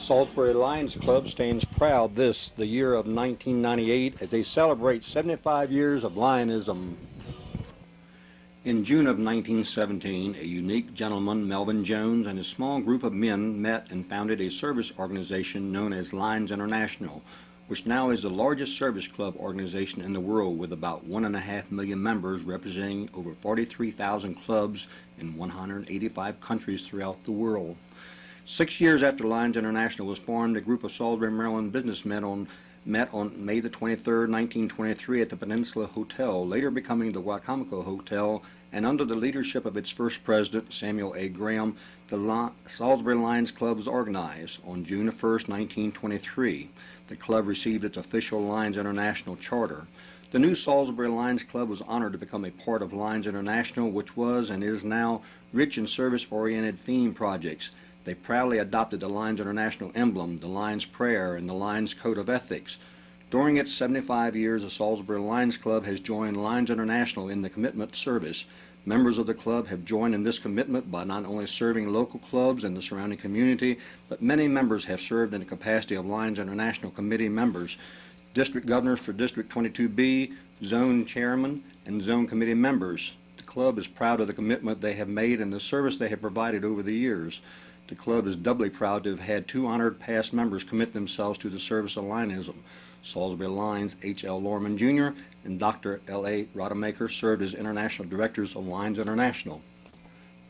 Salisbury Lions Club stands proud this, the year of 1998, as they celebrate 75 years of Lionism. In June of 1917, a unique gentleman, Melvin Jones, and a small group of men met and founded a service organization known as Lions International, which now is the largest service club organization in the world with about 1.5 million members representing over 43,000 clubs in 185 countries throughout the world. 6 years after Lions International was formed, a group of Salisbury, Maryland businessmen met on May the 23rd, 1923 at the Peninsula Hotel, later becoming the Wacomico Hotel, and under the leadership of its first president, Samuel A. Graham, the Salisbury Lions Club was organized. On June 1st, 1923, the club received its official Lions International charter. The new Salisbury Lions Club was honored to become a part of Lions International, which was and is now rich in service-oriented theme projects. They proudly adopted the Lions International emblem, the Lions Prayer, and the Lions Code of Ethics. During its 75 years, the Salisbury Lions Club has joined Lions International in the commitment service. Members of the club have joined in this commitment by not only serving local clubs and the surrounding community, but many members have served in the capacity of Lions International committee members, district governors for District 22B, zone chairmen, and zone committee members. The club is proud of the commitment they have made and the service they have provided over the years. The club is doubly proud to have had two honored past members commit themselves to the service of Lionism. Salisbury Lions H.L. Lorman Jr. and Dr. L.A. Rodemaker served as international directors of Lions International.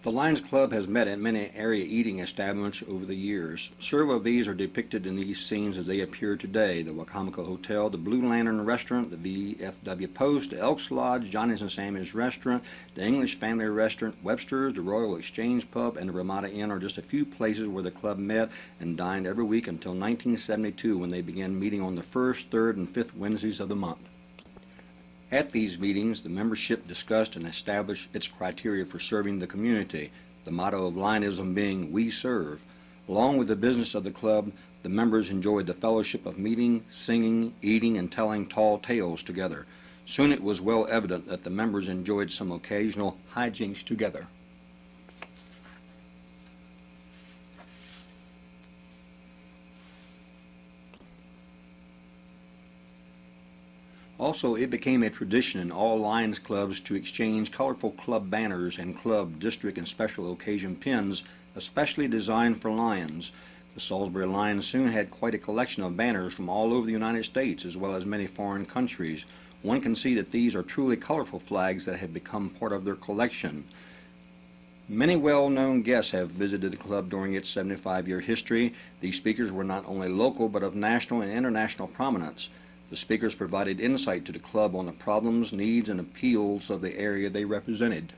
The Lions Club has met at many area eating establishments over the years. Several of these are depicted in these scenes as they appear today: the Wacomico Hotel, the Blue Lantern Restaurant, the VFW Post, the Elks Lodge, Johnny's and Sammy's Restaurant, the English Family Restaurant, Webster's, the Royal Exchange Pub, and the Ramada Inn are just a few places where the club met and dined every week until 1972, when they began meeting on the first, third, and fifth Wednesdays of the month. At these meetings, the membership discussed and established its criteria for serving the community, the motto of Lionism being, "We serve." Along with the business of the club, the members enjoyed the fellowship of meeting, singing, eating, and telling tall tales together. Soon it was well evident that the members enjoyed some occasional hijinks together. Also, it became a tradition in all Lions clubs to exchange colorful club banners and club, district, and special occasion pins, especially designed for Lions. The Salisbury Lions soon had quite a collection of banners from all over the United States, as well as many foreign countries. One can see that these are truly colorful flags that have become part of their collection. Many well-known guests have visited the club during its 75-year history. These speakers were not only local, but of national and international prominence. The speakers provided insight to the club on the problems, needs, and appeals of the area they represented.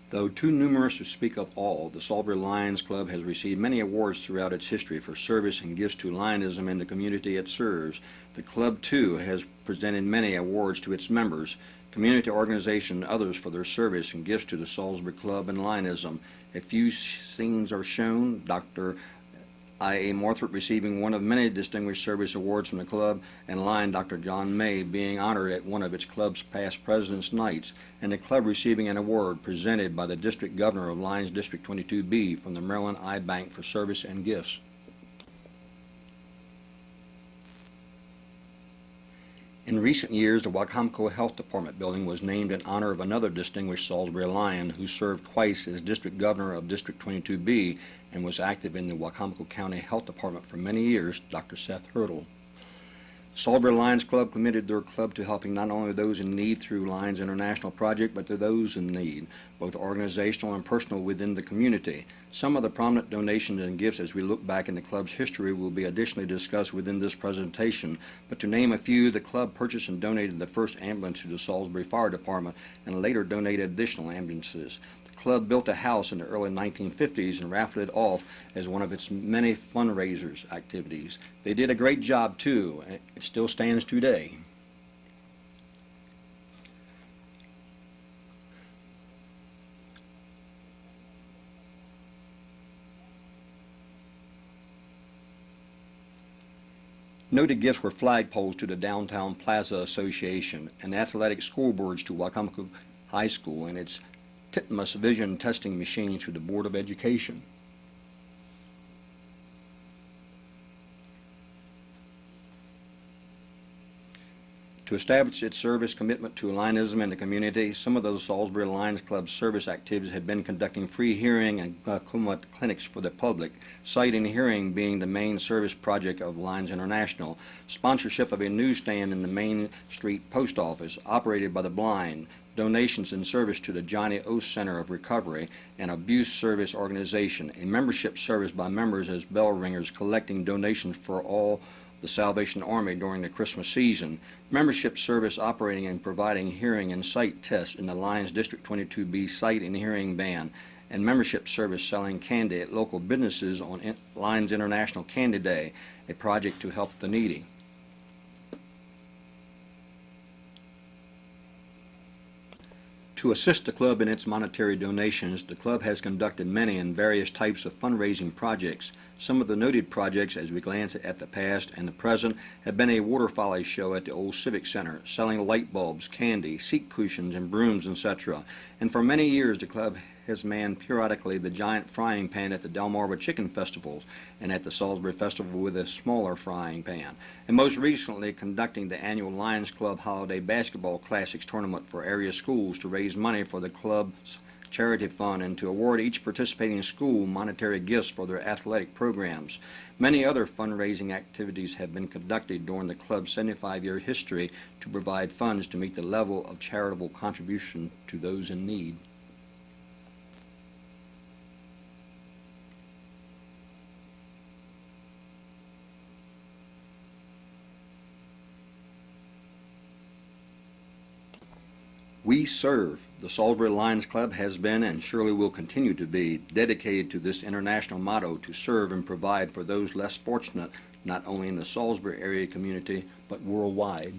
Though too numerous to speak of all, the Salisbury Lions Club has received many awards throughout its history for service and gifts to Lionism and the community it serves. The club, too, has presented many awards to its members, community organizations, and others for their service and gifts to the Salisbury Club and Lionism. A few scenes are shown. Dr. I.A. Morthorpe receiving one of many distinguished service awards from the club, and Lion Dr. John May being honored at one of its club's past President's Nights, and the club receiving an award presented by the District Governor of Lions District 22B from the Maryland Eye Bank for service and gifts. In recent years, the Wacomico Health Department building was named in honor of another distinguished Salisbury Lion who served twice as District Governor of District 22B and was active in the Wacomico County Health Department for many years, Dr. Seth Hurdle. Salisbury Lions Club committed their club to helping not only those in need through Lions International Project, but to those in need, both organizational and personal, within the community. Some of the prominent donations and gifts as we look back in the club's history will be additionally discussed within this presentation, but to name a few, the club purchased and donated the first ambulance to the Salisbury Fire Department and later donated additional ambulances. The club built a house in the early 1950s and raffled it off as one of its many fundraisers activities. They did a great job too. It still stands today. Noted gifts were flagpoles to the Downtown Plaza Association and athletic scoreboards to Wacomico High School and its Titmus vision testing machine to the Board of Education. To establish its service commitment to Lionism in the community, some of the Salisbury Lions Club service activities have been conducting free hearing and glaucoma clinics for the public, sight and hearing being the main service project of Lions International, sponsorship of a newsstand in the Main Street Post Office operated by the blind, donations and service to the Johnny O Center of Recovery, an abuse service organization, a membership service by members as bell ringers collecting donations for all the Salvation Army during the Christmas season, membership service operating and providing hearing and sight tests in the Lions District 22B sight and hearing band, and membership service selling candy at local businesses on Lions International Candy Day, a project to help the needy. To assist the club in its monetary donations, the club has conducted many and various types of fundraising projects. Some of the noted projects, as we glance at the past and the present, have been a water folly show at the old Civic Center, selling light bulbs, candy, seat cushions, and brooms, etc. And for many years, the club has manned periodically the giant frying pan at the Delmarva Chicken Festivals and at the Salisbury Festival with a smaller frying pan, and most recently conducting the annual Lions Club Holiday Basketball Classics tournament for area schools to raise money for the club's charity fund and to award each participating school monetary gifts for their athletic programs. Many other fundraising activities have been conducted during the club's 75-year history to provide funds to meet the level of charitable contribution to those in need. We serve. The Salisbury Lions Club has been and surely will continue to be dedicated to this international motto to serve and provide for those less fortunate, not only in the Salisbury area community, but worldwide.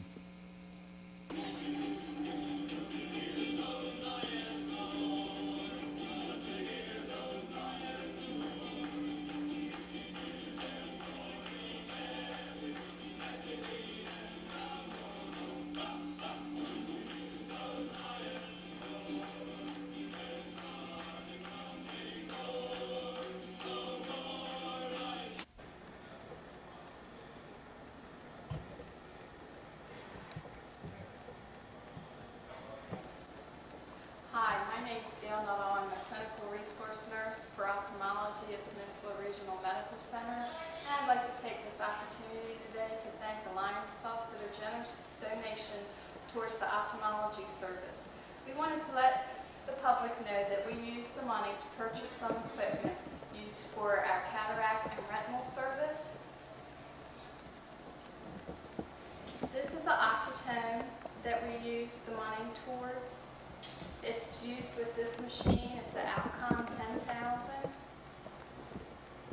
I'm a clinical resource nurse for ophthalmology at Peninsula Regional Medical Center. And I'd like to take this opportunity today to thank the Lions Club for their generous donation towards the ophthalmology service. We wanted to let the public know that we used the money to purchase some equipment used for our cataract and retinal service. This is an Octotone that we used the money towards. It's used with this machine. It's an Alcon 10,000.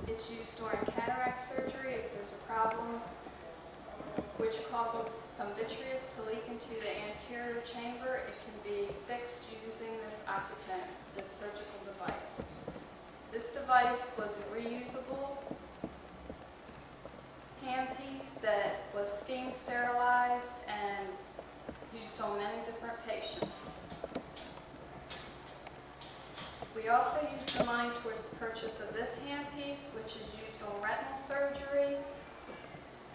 It's used during cataract surgery if there's a problem which causes some vitreous to leak into the anterior chamber. It can be fixed using this Octotone, this surgical device. This device was a reusable handpiece that was steam sterilized and used on many different patients. We also used the money towards the purchase of this handpiece, which is used on retinal surgery.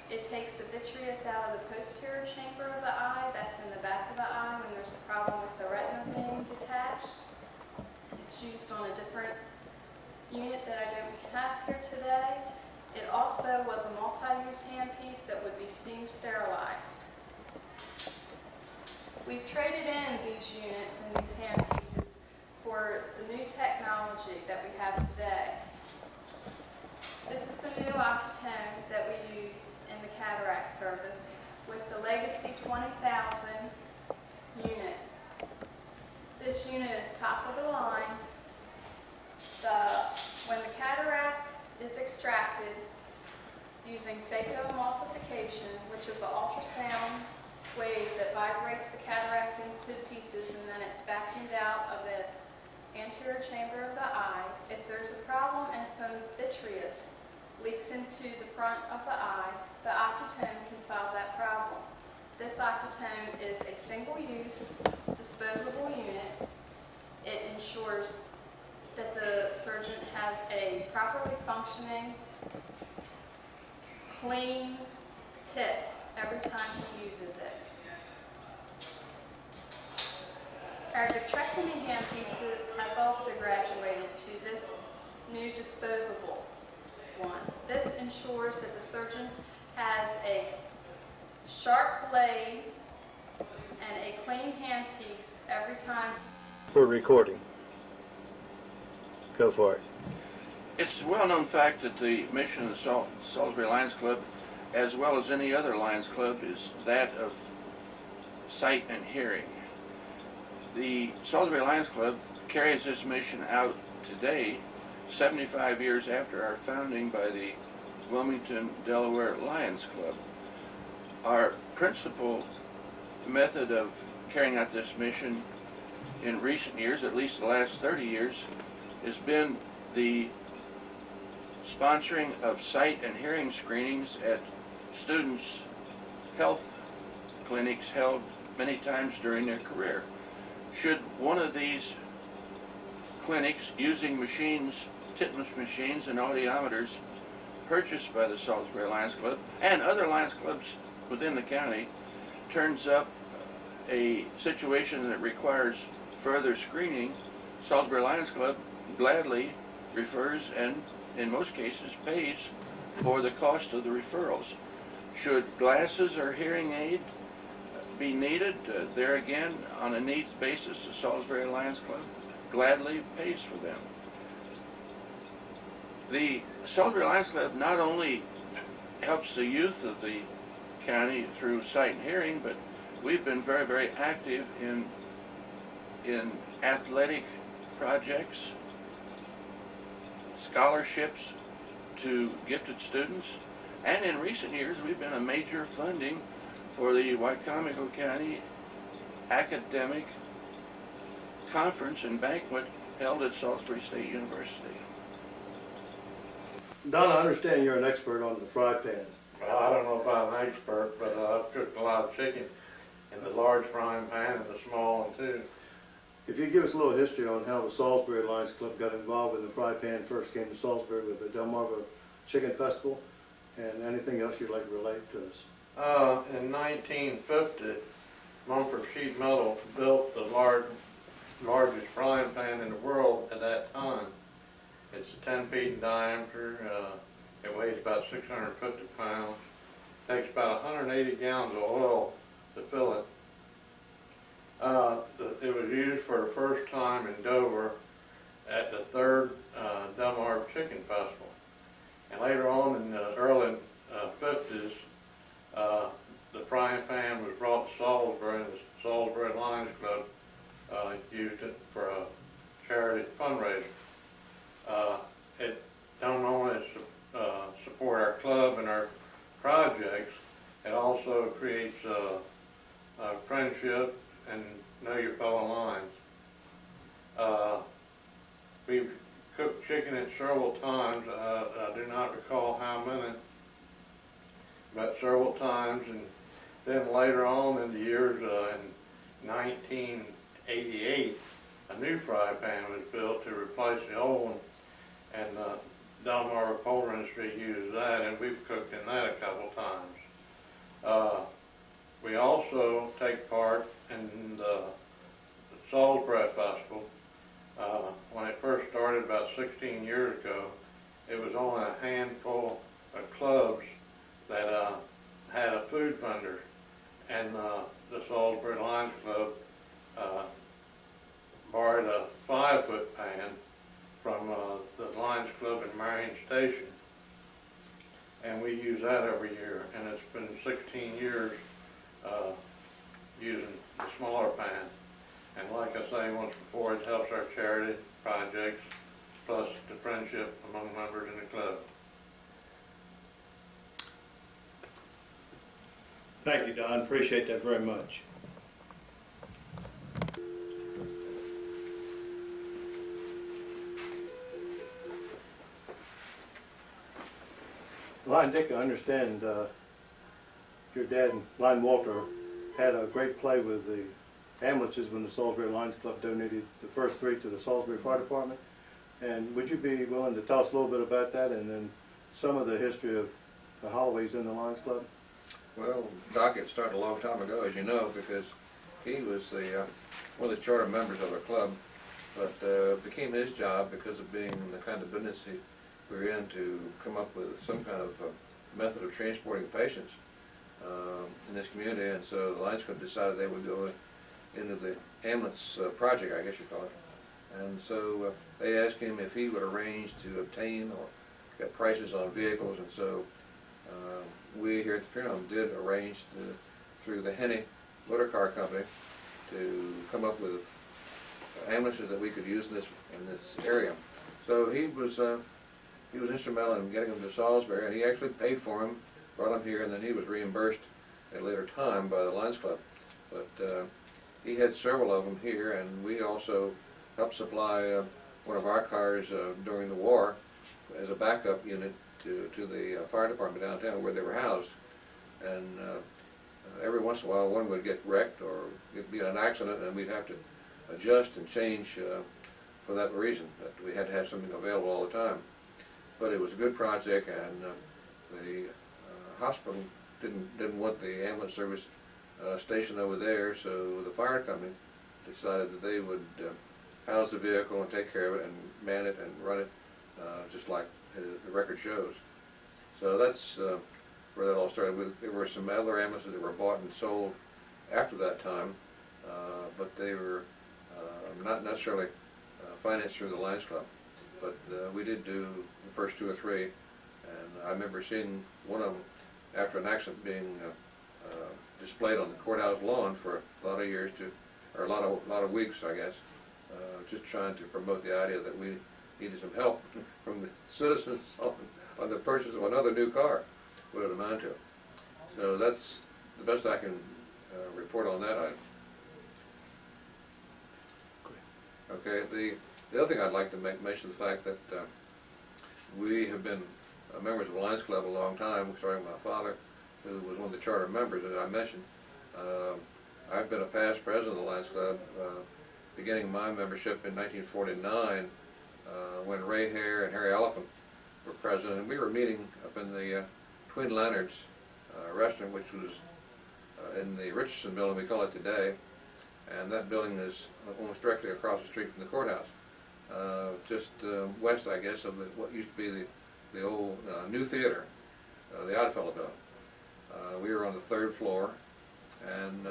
It takes the vitreous out of the posterior chamber of the eye, that's in the back of the eye when there's a problem with the retina being detached. It's used on a different unit that I don't have here today. It also was a multi-use handpiece that would be steam sterilized. We've traded in these units and these handpieces for the new technology that we have today. This is the new Octotone that we use in the cataract service with the Legacy 20,000 unit. This unit is top of the line. When the cataract is extracted using phacoemulsification, which is an ultrasound wave that vibrates the cataract into pieces and then it's vacuumed out of the anterior chamber of the eye. If there's a problem and some vitreous leaks into the front of the eye, the Octotone can solve that problem. This Octotone is a single-use, disposable unit. It ensures that the surgeon has a properly functioning, clean tip every time he uses it. Our vitrectomy handpiece has also graduated to this new disposable one. This ensures that the surgeon has a sharp blade and a clean handpiece every time. We're recording. Go for it. It's a well-known fact that the mission of the Salisbury Lions Club, as well as any other Lions Club, is that of sight and hearing. The Salisbury Lions Club carries this mission out today, 75 years after our founding by the Wilmington, Delaware Lions Club. Our principal method of carrying out this mission in recent years, at least the last 30 years, has been the sponsoring of sight and hearing screenings at students' health clinics held many times during their career. Should one of these clinics using machines, Titmus machines and audiometers purchased by the Salisbury Lions Club and other Lions Clubs within the county turns up a situation that requires further screening, Salisbury Lions Club gladly refers and in most cases pays for the cost of the referrals. Should glasses or hearing aid be needed, there again, on a needs basis, the Salisbury Lions Club gladly pays for them. The Salisbury Lions Club not only helps the youth of the county through sight and hearing, but we've been very, very active in athletic projects, scholarships to gifted students, and in recent years we've been a major funding for the Wycomico County Academic Conference and Banquet held at Salisbury State University. Don, I understand you're an expert on the fry pan. Well, I don't know if I'm an expert, but I've cooked a lot of chicken in the large frying pan and the small one too. If you give us a little history on how the Salisbury Lions Club got involved when the fry pan first came to Salisbury with the Delmarva Chicken Festival, and anything else you'd like to relate to us. In 1950, Mumford Sheet Metal built the largest frying pan in the world at that time. It's 10 feet in diameter. It weighs about 650 pounds. Takes about 180 gallons of oil to fill it. It was used for the first time in Dover at the third Delmarva Chicken Festival. And later on in the early 50s, the frying pan was brought to Salisbury, and the Salisbury Lions Club used it for a charity fundraiser. It don't only support our club and our projects, it also creates friendship and know your fellow Lions. We've cooked chicken it several times. I do not recall how many, but several times. And then later on in the years, in 1988, a new fry pan was built to replace the old one, and Delmarva Poultry Industry used that, and we've cooked in that a couple times. We also take part in the Salisbury Festival. When it first started about 16 years ago, it was only a handful of clubs that had a food vendor, and the Salisbury Lions Club borrowed a 5-foot pan from the Lions Club in Marion Station, and we use that every year, and it's been 16 years using the smaller pan. And like I say once before, it helps our charity projects, plus the friendship among members in the club. Thank you, Don. Appreciate that very much. Lion Dick, I understand your dad, Lion Walter, had a great play with the ambulances when the Salisbury Lions Club donated the first 3 to the Salisbury Fire Department. And would you be willing to tell us a little bit about that, and then some of the history of the Holloways in the Lions Club? Well, Doc, it started a long time ago, as you know, because he was the one of the charter members of our club, but it became his job because of being the kind of business we were in to come up with some kind of method of transporting patients in this community, and so the Lions Club decided they would go into the ambulance project, I guess you call it. And so they asked him if he would arrange to obtain or get prices on vehicles, and so we here at the funeral home did arrange through the Henny Motor Car Company to come up with ambulances that we could use in this area. So he was instrumental in getting them to Salisbury, and he actually paid for them, brought them here, and then he was reimbursed at a later time by the Lions Club. But he had several of them here, and we also helped supply one of our cars during the war as a backup unit to the fire department downtown where they were housed. And every once in a while one would get wrecked or be in an accident, and we'd have to adjust and change for that reason, that we had to have something available all the time. But it was a good project, and the hospital didn't want the ambulance service stationed over there, so the fire company decided that they would house the vehicle and take care of it and man it and run it just like the record shows. So that's where that all started. There were some other ambulances that were bought and sold after that time, but they were not necessarily financed through the Lions Club. But we did do the first 2 or 3, and I remember seeing one of them after an accident being displayed on the courthouse lawn for a lot of years, or a lot of weeks, I guess, just trying to promote the idea that we needed some help from the citizens on the purchase of another new car, what it amounted to. So that's the best I can report on that item. Okay, the other thing I'd like to mention the fact that we have been members of the Lions Club a long time, starting with my father, who was one of the charter members, as I mentioned. I've been a past president of the Lions Club, beginning my membership in 1949, when Ray Hare and Harry Elephant were president, and we were meeting up in the Twin Leonard's restaurant, which was in the Richardson building, we call it today, and that building is almost directly across the street from the courthouse, just west, I guess, of what used to be the old new theater, the Oddfellow building. We were on the 3rd floor, and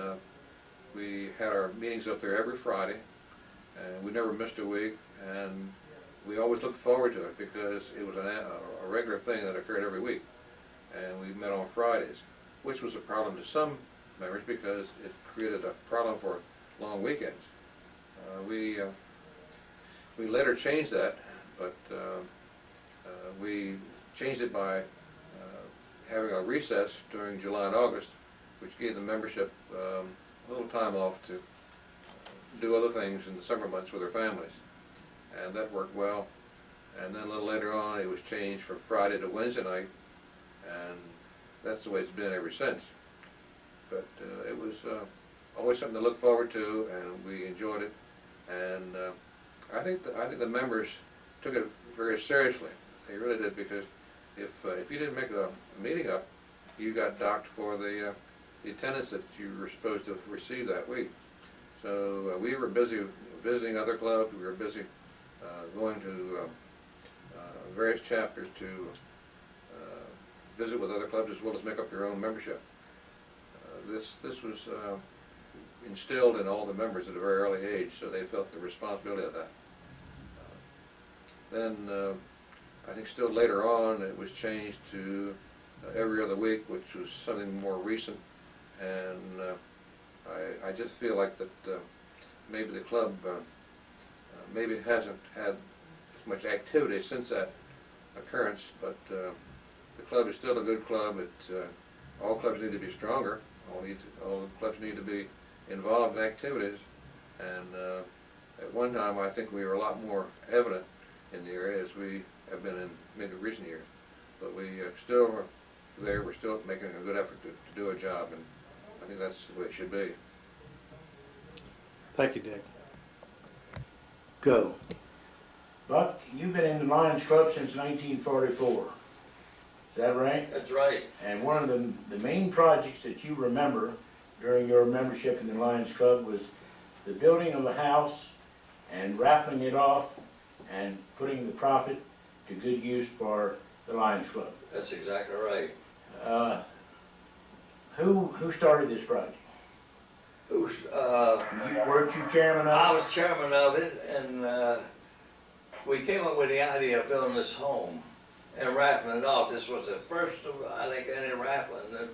we had our meetings up there every Friday, and we never missed a week, and we always looked forward to it because it was a regular thing that occurred every week. And we met on Fridays, which was a problem to some members because it created a problem for long weekends. We later changed that, but we changed it by having a recess during July and August, which gave the membership a little time off to do other things in the summer months with their families. And that worked well. And then a little later on it was changed from Friday to Wednesday night, and that's the way it's been ever since. But it was always something to look forward to, and we enjoyed it. And I think the members took it very seriously. They really did, because if you didn't make a meeting up, you got docked for the attendance that you were supposed to receive that week. So we were busy visiting other clubs. We were busy going to various chapters to visit with other clubs, as well as make up your own membership. This was instilled in all the members at a very early age, so they felt the responsibility of that. Then I think still later on it was changed to every other week, which was something more recent, and I just feel like that maybe the club maybe hasn't had as much activity since that occurrence, but the club is still a good club. All clubs need to be stronger. All clubs need to be involved in activities, and at one time I think we were a lot more evident in the area as we have been in maybe recent years. But we still are there. We're still making a good effort to do a job, and I think that's the way it should be. Thank you, Dick. Go. Buck, you've been in the Lions Club since 1944. Is that right? That's right. And one of the main projects that you remember during your membership in the Lions Club was the building of a house and raffling it off and putting the profit to good use for the Lions Club. That's exactly right. Who started this project? Weren't you chairman of I it? was chairman of it, and we came up with the idea of building this home and raffling it off. This was the first of, I think, any raffling,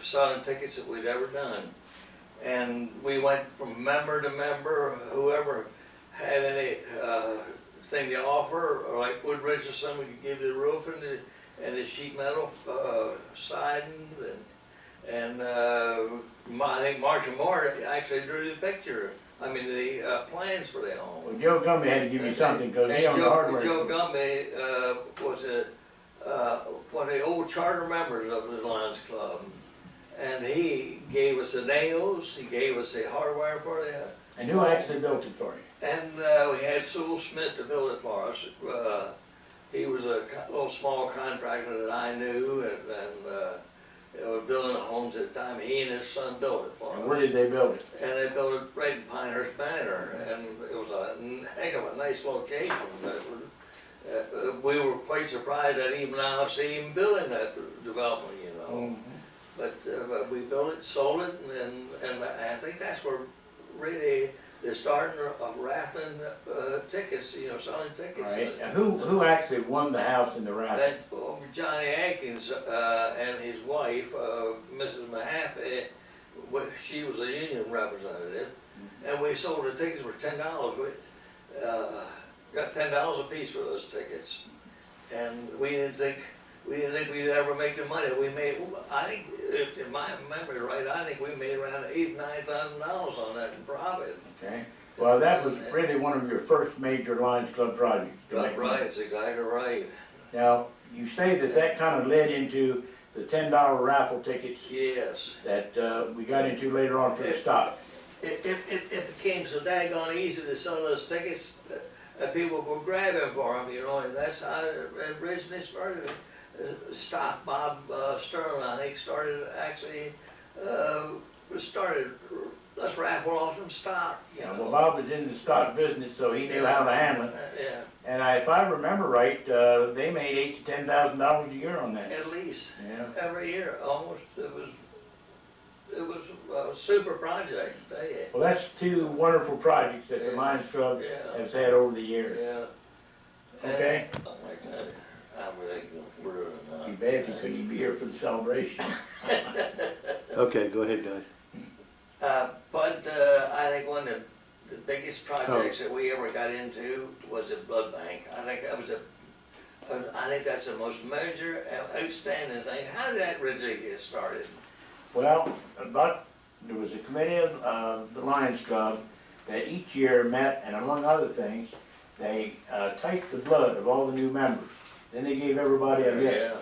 selling tickets that we'd ever done. And we went from member to member, whoever had any thing to offer, or like Wood Richardson, we could give you the roof and the sheet metal siding, and I think Marshall Moore actually drew the picture. I mean, the plans for the home. Well, Joe Gumby had to give you something because he owned the hardware. Joe Gumby was one of the old charter members of the Lions Club, and he gave us the nails, he gave us the hardware for the. And who actually built it for you? And we had Sewell Smith to build it for us. He was a little small contractor that I knew, and was building the homes at the time. He and his son built it for us. And where did they build it? And they built it right in Pinehurst Manor, and it was a heck of a nice location. We were quite surprised that even now see him building that development, you know. Mm-hmm. But we built it, sold it, and I think that's where really the starting of raffling tickets, you know, selling tickets. Right. Now, who actually won the house in the raffle? That Johnny Atkins and his wife, Mrs. Mahaffey, she was a union representative, and we sold the tickets for $10. We got $10 a piece for those tickets, and we didn't think we'd ever make the money. We made, I think, if my memory right, I think we made around $8,000–9,000 on that in profit. Okay. Well, that was really one of your first major Lions Club projects. Right, that's exactly right. Now, you say that kind of led into the $10 raffle tickets. Yes. That we got into later on for the stock. It became so daggone easy to sell those tickets that people were grabbing for them, you know, and that's how it originally started. Stock, Bob Sterling, I think, started, let's raffle off some stock, you know. Well, Bob was in the stock business, so he knew how to handle it. Yeah. And if I remember right, they made $8,000 to $10,000 a year on that. At least. Yeah. Every year, almost. It was a super project, I tell you. Well, that's two wonderful projects that the Lions Club has had over the years. Yeah. Okay. Something like that. I'm really going through it. Too bad you couldn't be here for the celebration. Okay, go ahead, guys. But I think one of the biggest projects that we ever got into was a blood bank. I think that was I think that's the most major, outstanding thing. How did that really get started? Well, there was a committee of the Lions Club that each year met, and among other things, they typed the blood of all the new members. Then they gave everybody a list.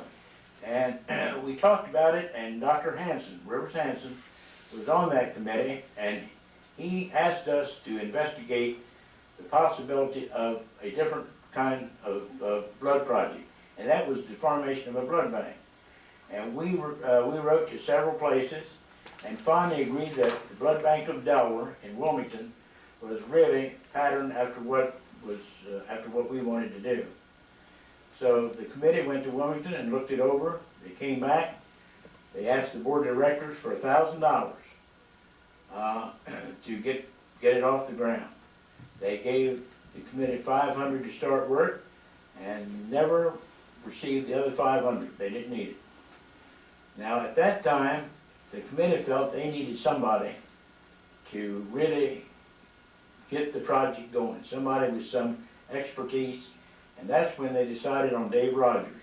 And we talked about it, and Dr. Hansen, Rivers Hansen, was on that committee, and he asked us to investigate the possibility of a different kind of blood project, and that was the formation of a blood bank. And we wrote to several places, and finally agreed that the Blood Bank of Delaware in Wilmington was really patterned after what we wanted to do. So the committee went to Wilmington and looked it over. They came back. They asked the board of directors for $1,000 to get it off the ground. They gave the committee $500 to start work and never received the other $500. They didn't need it. Now at that time, the committee felt they needed somebody to really get the project going, somebody with some expertise. And that's when they decided on Dave Rogers,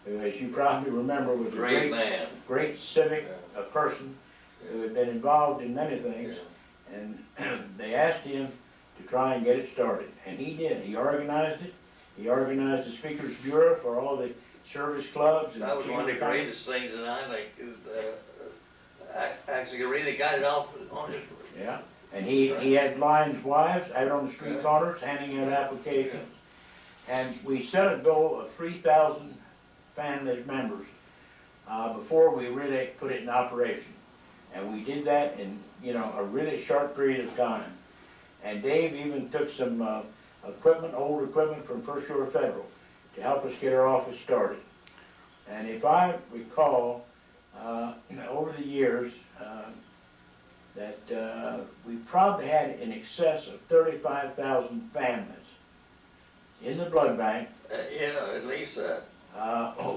who, as you probably remember, was a Great man. great civic person who had been involved in many things. And they asked him to try and get it started. And he did. He organized it. He organized the Speakers Bureau for all the service clubs. And That was one of the greatest things that I think actually really got it off on his. Yeah. And he had Lions wives out on the street corners handing out applications. And we set a goal of 3,000 family members before we really put it in operation. And we did that in, a really short period of time. And Dave even took some old equipment from First Shore Federal to help us get our office started. And if I recall, over the years, that we probably had in excess of 35,000 families in the blood bank. Yeah, at least that.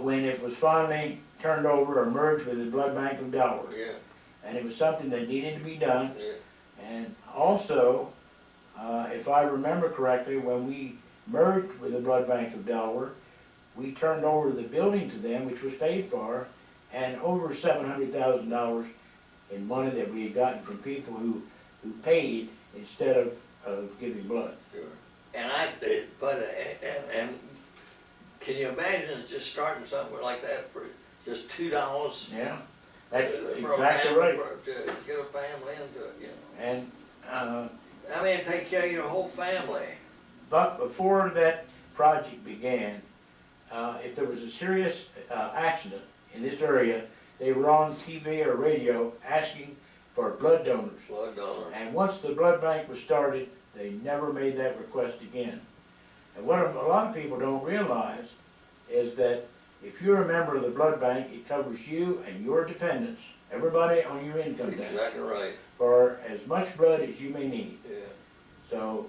When it was finally turned over or merged with the blood bank of Delaware. Yeah. And it was something that needed to be done. Yeah. And also, if I remember correctly, when we merged with the blood bank of Delaware, we turned over the building to them, which was paid for, and over $700,000 in money that we had gotten from people who paid instead of giving blood. Sure. And I did, but, and can you imagine just starting something like that for just $2? Yeah, that's For exactly right. to get a family into it, And, I mean, take care of your whole family. but before that project began, if there was a serious accident in this area, they were on TV or radio asking for blood donors. Blood donor. And once the blood bank was started, they never made that request again. And what a lot of people don't realize is that if you're a member of the blood bank, it covers you and your dependents, everybody on your income tax, Exactly right. for as much blood as you may need. Yeah. So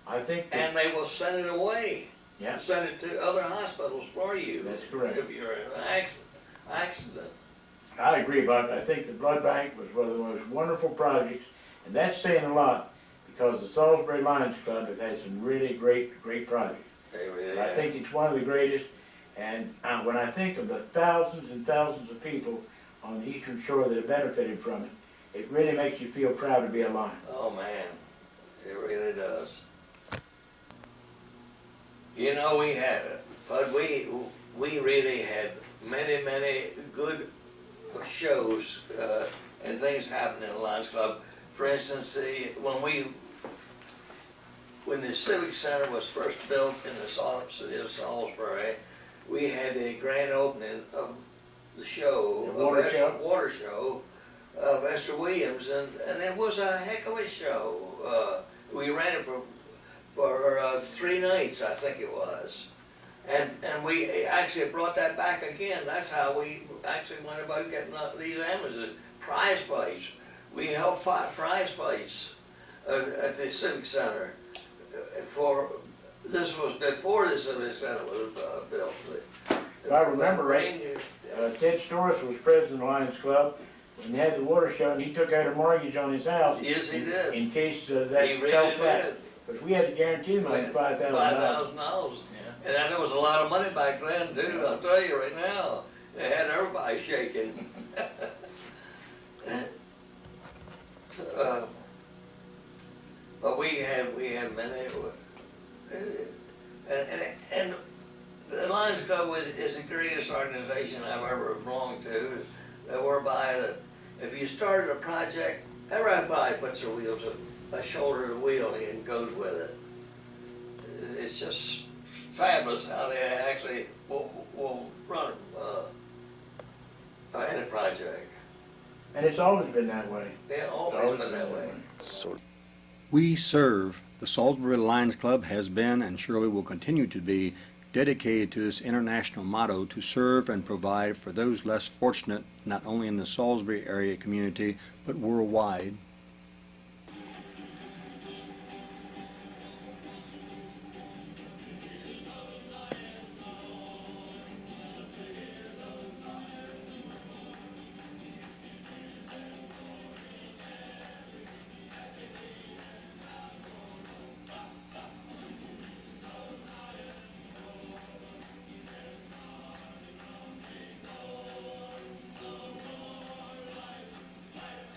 I think that, And they will send it away. yeah, Send it to other hospitals for you. that's correct. If you're in an accident. I agree, Buck. I think the blood bank was one of the most wonderful projects, and that's saying a lot because the Salisbury Lions Club have had some really great projects. They really I have. think it's one of the greatest, and when I think of the thousands and thousands of people on the Eastern Shore that have benefited from it, it really makes you feel proud to be a Lion. Oh man, it really does. You know, we had it, but we really had many good shows and things happening in the Lions Club. For instance, when the Civic Center was first built in the city of Salisbury, we had a grand opening of the show, water show of Esther Williams, and it was a heck of a show. We ran it for 3 nights, I think it was. And we actually brought that back again. That's how we actually went about getting these amateurs. Prize fights. We held 5 prize fights at the Civic Center. This was before the Civic Center was built. If I remember right, Ted Storrs was president of the Lions Club when they had the water show, and he took out a mortgage on his house. Yes, he did. In case that He really fell flat. did. Because we had to guarantee them like $5,000. $5,000. And then there was a lot of money back then too, I'll tell you right now. They had everybody shaking. But we have many, and the Lions Club is the greatest organization I've ever belonged to. Whereby that if you started a project, everybody puts their wheels, a shoulder to the wheel and goes with it. It's just fabulous how they actually will run any project. And it's always been that way. Yeah, always been that way. We serve. The Salisbury Lions Club has been and surely will continue to be dedicated to this international motto to serve and provide for those less fortunate, not only in the Salisbury area community, but worldwide.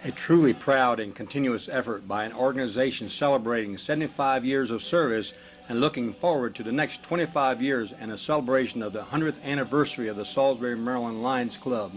A truly proud and continuous effort by an organization celebrating 75 years of service and looking forward to the next 25 years and a celebration of the 100th anniversary of the Salisbury, Maryland Lions Club.